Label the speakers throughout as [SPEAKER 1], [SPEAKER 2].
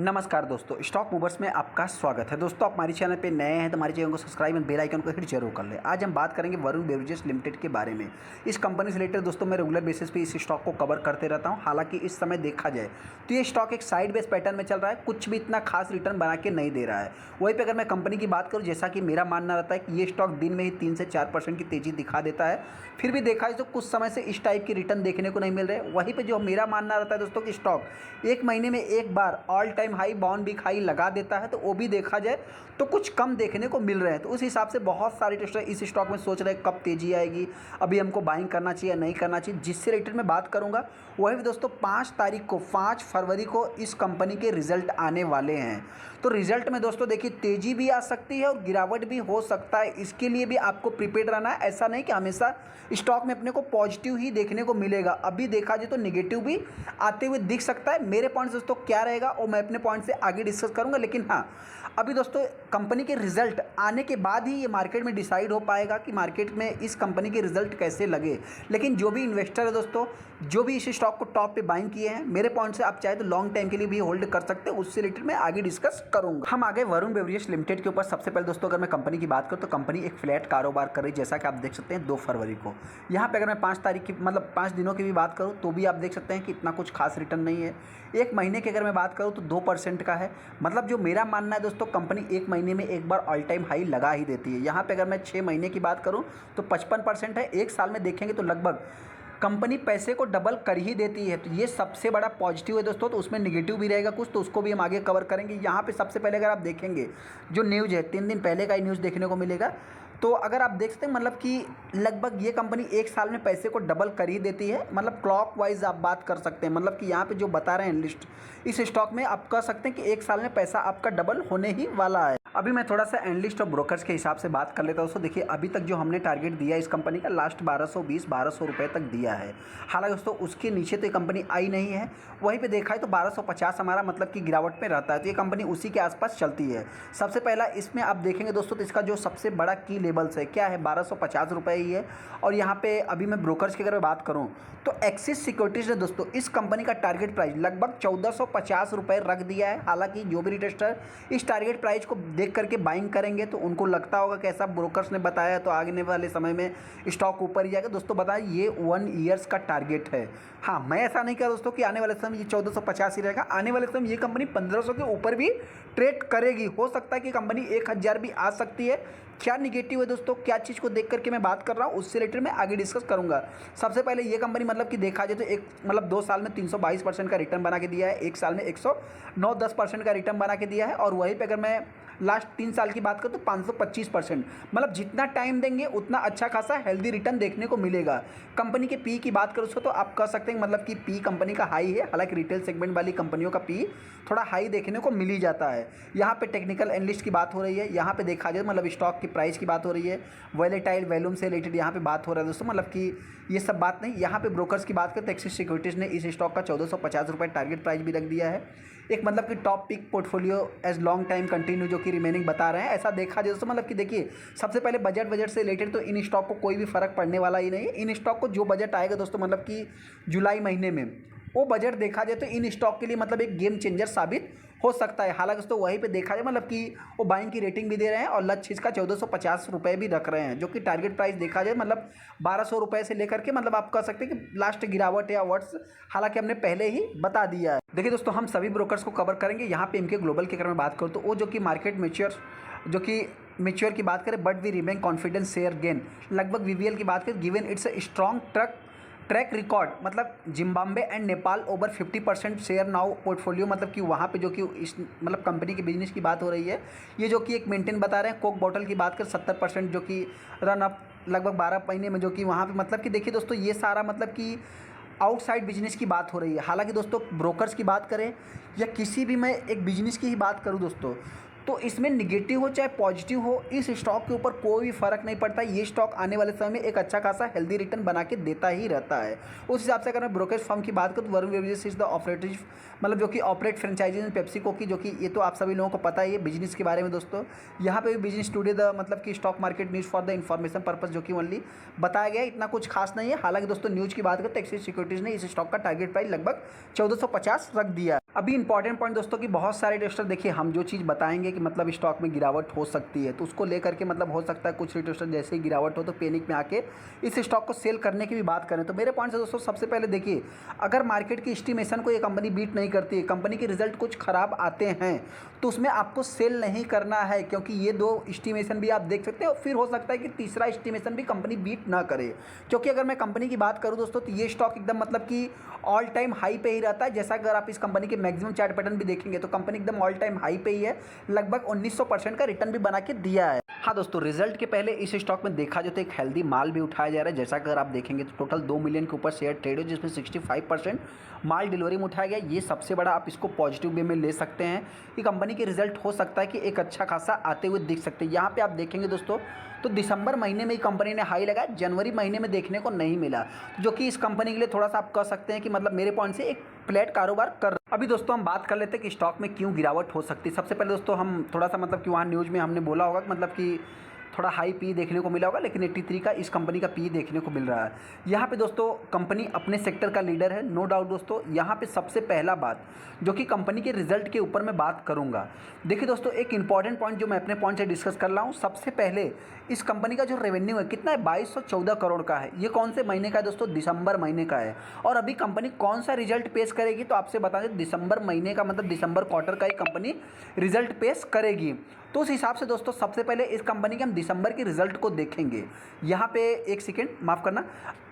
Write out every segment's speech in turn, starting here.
[SPEAKER 1] नमस्कार दोस्तों, stock movers में आपका स्वागत है। दोस्तों, आप हमारे चैनल पे नए हैं तो हमारे चैनल को सब्सक्राइब एंड बेल आइकन को हिट जरूर कर लें। आज हम बात करेंगे वरुण बेवरेजेस लिमिटेड के बारे में। इस कंपनी से रिलेटेड दोस्तों मैं रेगुलर बेसिस पे इस स्टॉक को कवर करते रहता हूं। हालांकि इस समय देखा जाए तो ये स्टॉक एक साइड बेस पैटर्न में चल रहा है, कुछ भी इतना खास रिटर्न बना के नहीं दे रहा है। वहीं पर अगर मैं कंपनी की बात करूँ, जैसा कि मेरा मानना रहता है कि ये स्टॉक दिन में ही 3 से 4% की तेज़ी दिखा देता है। फिर भी देखा जाए तो कुछ समय से इस टाइप की रिटर्न देखने को नहीं मिल रहे। वहीं पर जो मेरा मानना रहता है दोस्तों कि स्टॉक एक महीने में एक बार all time high bond big high लगा देता है, तो वो भी देखा जाए तो कुछ कम देखने को मिल रहे हैं। तो उस हिसाब से बहुत सारे ट्रेडर इस स्टॉक में सोच रहे हैं कब तेजी आएगी, अभी हमको बाइंग करना चाहिए नहीं करना चाहिए। जिससे रिलेटेड मैं बात करूंगा वही भी दोस्तों 5 फरवरी को इस कंपनी के रिजल्ट आने वाले हैं। तो रिजल्ट में दोस्तों देखिए तेजी भी आ सकती है और गिरावट भी हो सकता है। इसके लिए भी आपको प्रिपेयर्ड रहना है। ऐसा नहीं कि हमेशा स्टॉक में अपने को पॉजिटिव ही देखने को मिलेगा, अभी देखा जाए तो नेगेटिव भी आते हुए दिख सकता है। मेरे पॉइंट्स दोस्तों क्या रहेगा और मैं अपने पॉइंट से आगे डिस्कस करूंगा। लेकिन हाँ, अभी दोस्तों कंपनी के रिजल्ट आने के बाद ही ये मार्केट में डिसाइड हो पाएगा कि मार्केट में इस कंपनी के रिजल्ट कैसे लगे। लेकिन जो भी इन्वेस्टर है दोस्तों, जो भी इस स्टॉक को टॉप पे बाइंग किए हैं, मेरे पॉइंट से आप चाहे तो लॉन्ग टाइम के लिए भी होल्ड कर सकते हैं। उससे रिलेटेड मैं आगे डिस्कस करूंगा। हम आगे वरुण बेवरेजेस लिमिटेड के ऊपर। सबसे पहले दोस्तों अगर मैं कंपनी की बात करूँ तो कंपनी एक फ्लैट कारोबार कर रही है, जैसा कि आप देख सकते हैं 2 फरवरी को। यहाँ पे अगर मैं 5 तारीख की मतलब 5 दिनों की भी बात करूँ तो भी आप देख सकते हैं कि इतना कुछ खास रिटर्न नहीं है। एक महीने की अगर मैं बात करूँ तो 2% का है। मतलब जो मेरा मानना है दोस्तों, कंपनी एक महीने में एक बार ऑल टाइम हाई लगा ही देती है। यहाँ पे अगर मैं 6 महीने की बात करूँ तो 55% है। एक साल में देखेंगे तो लगभग कंपनी पैसे को डबल कर ही देती है। तो ये सबसे बड़ा पॉजिटिव है दोस्तों। तो उसमें निगेटिव भी रहेगा कुछ, तो उसको भी हम आगे कवर करेंगे। यहाँ पे सबसे पहले अगर आप देखेंगे जो न्यूज़ है, 3 दिन पहले का ही न्यूज़ देखने को मिलेगा। तो अगर आप देख सकते हैं मतलब कि लगभग ये कंपनी एक साल में पैसे को डबल कर ही देती है। मतलब क्लॉक वाइज आप बात कर सकते हैं। मतलब कि यहाँ पे जो बता रहे हैं लिस्ट, इस स्टॉक में आप कह सकते हैं कि एक साल में पैसा आपका डबल होने ही वाला है। अभी मैं थोड़ा सा एनालिस्ट और ब्रोकर्स के हिसाब से बात कर लेता हूँ। दोस्तों देखिए, अभी तक जो हमने टारगेट दिया इस कंपनी का लास्ट 1220-1200 रुपये तक दिया है। हालांकि दोस्तों उसके नीचे तो ये कंपनी आई नहीं है। वहीं पे देखा है तो 1250 हमारा मतलब कि गिरावट में रहता है। तो ये कंपनी उसी के आसपास चलती है। सबसे पहला इसमें आप देखेंगे दोस्तों तो इसका जो सबसे बड़ा की लेवल्स है क्या है, 1250 रुपये ही है। और यहाँ पे अभी मैं ब्रोकर्स की अगर बात करूँ तो एक्सिस सिक्योरिटीज़ ने दोस्तों इस कंपनी का टारगेट प्राइस लगभग 1450 रुपये रख दिया है। हालांकि जो भी रिटेस्टर इस टारगेट प्राइस को देख करके बाइंग करेंगे तो उनको लगता होगा कि ऐसा ब्रोकर्स ने बताया तो आगे वाले समय में स्टॉक ऊपर ही जाएगा। दोस्तों बताएं, ये 1 ईयर्स का टारगेट है। हाँ, मैं ऐसा नहीं कह दोस्तों कि आने वाले समय ये 1450 ही रहेगा। आने वाले समय ये कंपनी 1500 के ऊपर भी ट्रेड करेगी। हो सकता है कि कंपनी 1000 भी आ सकती है। क्या निगेटिव है दोस्तों, क्या चीज़ को देख करके मैं बात कर रहा हूँ, उससे रिलेटेड मैं आगे डिस्कस करूंगा। सबसे पहले ये कंपनी मतलब कि देखा जाए तो एक मतलब 2 साल में 322% का रिटर्न बना के दिया है, एक साल में 109-10% का रिटर्न बना के दिया है। और वहीं पे अगर मैं लास्ट 3 साल की बात करूँ तो 525%। मतलब जितना टाइम देंगे उतना अच्छा खासा हेल्दी रिटर्न देखने को मिलेगा। कंपनी के पी की बात करूँ तो आप कह सकते हैं मतलब कि पी कंपनी का हाई है। हालांकि रिटेल सेगमेंट वाली कंपनियों का पी थोड़ा हाई देखने को मिल ही जाता है। यहाँ पे टेक्निकल एनालिस्ट की बात हो रही है। यहाँ पे देखा जाए मतलब स्टॉक की प्राइस की बात हो रही है, वॉलेटाइल वॉल्यूम से रिलेटेड यहाँ पे बात हो रहा है दोस्तों। मतलब कि ये सब बात नहीं। यहाँ पे ब्रोकर्स की बात करें तो एक्सिस सिक्योरिटीज़ ने इस स्टॉक का 1450 रुपये टारगेट प्राइस भी रख दिया है। एक मतलब कि top pick portfolio as long time continue जो कि रिमेनिंग बता रहे हैं। ऐसा देखा जाए दोस्तों मतलब कि देखिए, सबसे पहले बजट से रिलेटेड तो इन स्टॉक को कोई भी फर्क पड़ने वाला ही नहीं है। इन स्टॉक को जो बजट आएगा दोस्तों मतलब कि जुलाई महीने में, वो बजट देखा जाए तो इन स्टॉक के लिए मतलब एक गेम चेंजर साबित हो सकता है। हालांकि दोस्तों वहीं पे देखा जाए मतलब कि वो बाइंग की रेटिंग भी दे रहे हैं और लक्ष्य इसका 1450 रुपये भी रख रहे हैं, जो कि टारगेट प्राइस देखा जाए मतलब 1200 रुपये से लेकर के मतलब आप कह सकते हैं कि लास्ट गिरावट या वर्ड्स हालांकि हमने पहले ही बता दिया है। देखिए दोस्तों, हम सभी ब्रोकर्स को कवर करेंगे। यहाँ पे इनके ग्लोबल की अगर मैं बात करूँ तो वो जो कि मार्केट मैच्योर की बात करें, but we remain confidence share gain. लगभग वीवीएल की बात करें, given it's a strong track record, मतलब Zimbabwe and Nepal over 50% share now portfolio. मतलब कि वहाँ पे जो कि इस मतलब कंपनी के बिजनेस की बात हो रही है, ये जो कि एक मेंटेन बता रहे हैं। कोक बॉटल की बात करें 70% जो कि रन अप लगभग 12 महीने में, जो कि वहाँ पे मतलब कि देखिए दोस्तों ये सारा मतलब कि आउटसाइड बिजनेस की बात हो रही है। हालांकि दोस्तों ब्रोकर्स की बात करें या किसी भी मैं एक बिजनेस की ही बात करूँ दोस्तों, तो इसमें निगेटिव हो चाहे पॉजिटिव हो, इस स्टॉक के ऊपर कोई भी फर्क नहीं पड़ता। ये स्टॉक आने वाले समय में एक अच्छा खासा हेल्दी रिटर्न बना के देता ही रहता है। उस हिसाब से अगर मैं ब्रोकरेज फर्म की बात करूँ तो Varun beverages is the operative, मतलब जो कि ऑपरेट फ्रेंचाइजीज इन पेप्सिको की, जो कि ये तो आप सभी लोगों को पता ही है बिजनेस के बारे में दोस्तों। यहाँ पे भी बिजनेस टुडे द मतलब कि stock market news for the information purpose जो कि ओनली बताया गया है, इतना कुछ खास नहीं है। हालांकि दोस्तों न्यूज़ की बात करें तो एक्सिस सिक्योरिटीज़ ने इस स्टॉक का टारगेट प्राइस लगभग 1450 रख दिया है। अभी इंपॉर्टेंट पॉइंट दोस्तों कि बहुत सारे इन्वेस्टर देखिए, हम जो चीज़ बताएंगे कि मतलब स्टॉक में गिरावट हो सकती है तो उसको लेकर के मतलब हो सकता है कुछ इन्वेस्टर जैसे ही गिरावट हो तो पैनिक में आके इस स्टॉक को सेल करने की भी बात करें। तो मेरे पॉइंट से दोस्तों सबसे पहले देखिए, अगर मार्केट की एस्टिमेशन को ये कंपनी बीट नहीं करती है, कंपनी के रिजल्ट कुछ खराब आते हैं, तो उसमें आपको सेल नहीं करना है, क्योंकि ये दो एस्टिमेशन भी आप देख सकते हो। फिर हो सकता है कि तीसरा एस्टिमेशन भी कंपनी बीट ना करे, क्योंकि अगर मैं कंपनी की बात करूं दोस्तों तो ये स्टॉक एकदम मतलब कि ऑल टाइम हाई पे ही रहता है। जैसा अगर आप इस कंपनी के मैक्सिमम चार्ट पैटर्न भी देखेंगे तो कंपनी एकदम ऑल टाइम हाई पे ही है, लगभग 1900% का रिटर्न भी बना के दिया है। हाँ दोस्तों, रिजल्ट के पहले इस स्टॉक में देखा जाए तो एक हेल्दी माल भी उठाया जा रहा है। जैसा कि अगर आप देखेंगे तो टोटल 2 मिलियन के ऊपर शेयर ट्रेड हो, जिसमें 65% माल डिलीवरी में उठाया गया। ये सबसे बड़ा आप इसको पॉजिटिव वे में ले सकते हैं कि कंपनी के रिजल्ट हो सकता है कि एक अच्छा खासा आते हुए दिख सकते हैं। यहाँ पे आप देखेंगे दोस्तों तो दिसंबर महीने में ही कंपनी ने हाई लगाया, जनवरी महीने में देखने को नहीं मिला, जो कि इस कंपनी के लिए थोड़ा सा आप कह सकते हैं कि मतलब मेरे पॉइंट से एक फ्लैट कारोबार कर। अभी दोस्तों हम बात कर लेते हैं कि स्टॉक में क्यों गिरावट हो सकती है। सबसे पहले दोस्तों हम थोड़ा सा मतलब कि वहाँ न्यूज़ में हमने बोला होगा कि मतलब कि थोड़ा हाई पी देखने को मिला होगा, लेकिन 83 का इस कंपनी का पी देखने को मिल रहा है। यहाँ पे दोस्तों कंपनी अपने सेक्टर का लीडर है, नो डाउट दोस्तों। यहाँ पे सबसे पहला बात जो कि कंपनी के रिजल्ट के ऊपर मैं बात करूँगा, देखिए दोस्तों एक इंपॉर्टेंट पॉइंट जो मैं अपने पॉइंट से डिस्कस कर रहा हूँ। सबसे पहले इस कंपनी का जो रेवेन्यू है कितना है, 2214 करोड़ का है। ये कौन से महीने का है दोस्तों, दिसंबर महीने का है। और अभी कंपनी कौन सा रिजल्ट पेश करेगी तो आपसे बता दें, दिसंबर महीने का मतलब दिसंबर क्वार्टर का ही कंपनी रिजल्ट पेश करेगी। तो उस हिसाब से दोस्तों सबसे पहले इस कंपनी के हम दिसंबर के रिजल्ट को देखेंगे। यहाँ पे एक सेकेंड माफ़ करना,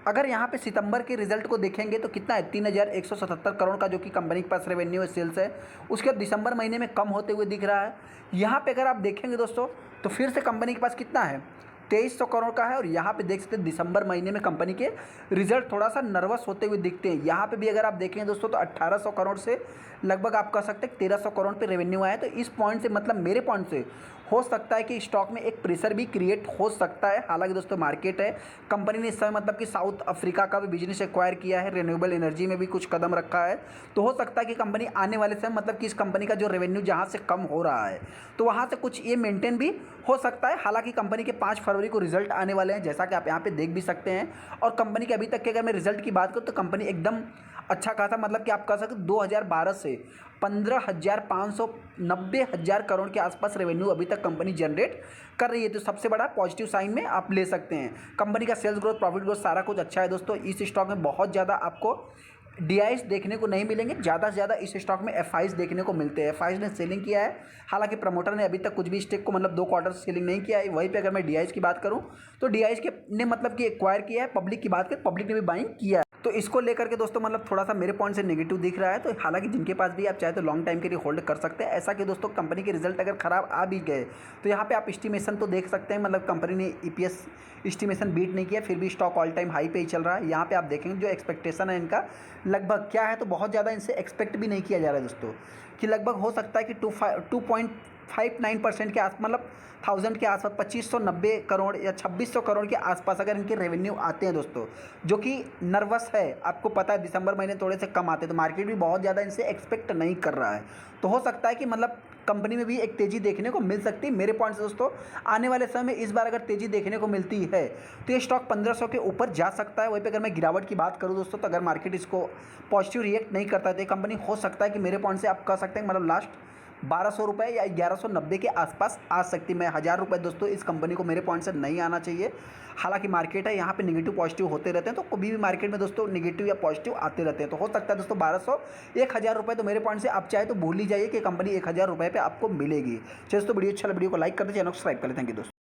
[SPEAKER 1] अगर यहाँ पे सितंबर के रिजल्ट को देखेंगे तो कितना है, 3177 करोड़ का जो कि कंपनी के पास रेवेन्यू है, सेल्स है। उसके बाद दिसंबर महीने में कम होते हुए दिख रहा है। यहाँ पे अगर आप देखेंगे दोस्तों तो फिर से कंपनी के पास कितना है, 2300 करोड़ का है। और यहाँ पे देख सकते हैं दिसंबर महीने में कंपनी के रिजल्ट थोड़ा सा नर्वस होते हुए दिखते हैं। यहाँ पे भी अगर आप देखेंगे दोस्तों तो 1800 करोड़ से लगभग आप कह सकते हैं 1300 करोड़ पे रेवेन्यू आया। तो इस पॉइंट से मतलब मेरे पॉइंट से हो सकता है कि स्टॉक में एक प्रेशर भी क्रिएट हो सकता है। हालांकि दोस्तों मार्केट है, कंपनी ने इस समय मतलब कि साउथ अफ्रीका का भी बिजनेस एक्वायर किया है, रिन्यूएबल एनर्जी में भी कुछ कदम रखा है। तो हो सकता है कि कंपनी आने वाले समय मतलब कि इस कंपनी का जो रेवेन्यू जहाँ से कम हो रहा है तो वहाँ से कुछ ये मेंटेन भी हो सकता है। हालांकि कंपनी के 5 फरवरी को रिजल्ट आने वाले हैं, जैसा कि आप यहाँ पे देख भी सकते हैं। और कंपनी के अभी तक के अगर मैं रिजल्ट की बात करूँ तो कंपनी एकदम अच्छा खासा मतलब कि आप कह सकते 2012 से 15,590,000 करोड़ के आसपास रेवेन्यू अभी तक कंपनी जनरेट कर रही है। तो सबसे बड़ा पॉजिटिव साइन में आप ले सकते हैं। कंपनी का सेल्स ग्रोथ, प्रॉफिट ग्रोथ सारा कुछ अच्छा है दोस्तों। इस स्टॉक में बहुत ज़्यादा आपको डीआईस देखने को नहीं मिलेंगे, ज़्यादा से ज़्यादा इस स्टॉक में एफआईस देखने को मिलते हैं। एफआईस ने सेलिंग किया है, हालांकि प्रमोटर ने अभी तक कुछ भी स्टेक को मतलब 2 क्वार्टर सेलिंग नहीं किया है। वहीं पे अगर मैं डीआईस की बात करूं तो डीआईस के ने मतलब कि एक्वायर किया है। पब्लिक की बात करें, पब्लिक ने भी बाइंग किया है। तो इसको लेकर के दोस्तों मतलब थोड़ा सा मेरे पॉइंट से नेगेटिव दिख रहा है। तो हालांकि जिनके पास भी आप चाहे तो लॉन्ग टाइम के लिए होल्ड कर सकते हैं। ऐसा कि दोस्तों कंपनी के रिजल्ट अगर खराब आ भी गए तो यहाँ पे आप एस्टिमेशन तो देख सकते हैं, मतलब कंपनी ने ईपीएस एस्टिमेशन बीट नहीं किया, फिर भी स्टॉक ऑल टाइम हाई पे ही चल रहा है। यहाँ पे आप देखेंगे जो एक्सपेक्टेशन है इनका लगभग क्या है, तो बहुत ज़्यादा इनसे एक्सपेक्ट भी नहीं किया जा रहा है दोस्तों, कि लगभग हो सकता है कि 2.59% के आस मतलब 1000 के आसपास 2590 करोड़ या 2600 करोड़ के आसपास अगर इनके रेवेन्यू आते हैं दोस्तों, जो कि नर्वस है। आपको पता है दिसंबर महीने थोड़े से कम आते हैं, तो मार्केट भी बहुत ज़्यादा इनसे एक्सपेक्ट नहीं कर रहा है। तो हो सकता है कि मतलब कंपनी में भी एक तेज़ी देखने को मिल सकती है। मेरे पॉइंट से दोस्तों आने वाले समय में इस बार अगर तेज़ी देखने को मिलती है तो ये स्टॉक 1500 के ऊपर जा सकता है। वहीं पे अगर मैं गिरावट की बात करूँ दोस्तों, तो अगर मार्केट इसको पॉजिटिव रिएक्ट नहीं करता है तो ये कंपनी हो सकता है कि मेरे पॉइंट से आप कह सकते हैं मतलब लास्ट 1200 रुपये या 1190 के आसपास आ सकती है। मैं 1000 रुपये दोस्तों इस कंपनी को मेरे पॉइंट से नहीं आना चाहिए। हालांकि मार्केट है, यहाँ पे नेगेटिव पॉजिटिव होते रहते हैं, तो कभी भी मार्केट में दोस्तों नेगेटिव या पॉजिटिव आते रहते हैं। तो हो सकता है दोस्तों 1200 1000 रुपये तो मेरे पॉइंट से आप चाहे तो भूल ही जाइए कि कंपनी 1000 रुपये पे आपको मिलेगी। चलिए दोस्तों वीडियो अच्छा लगा, वीडियो को लाइक कर दीजिए, चैनल को सब्सक्राइब कर लें। थैंक यू दोस्तों।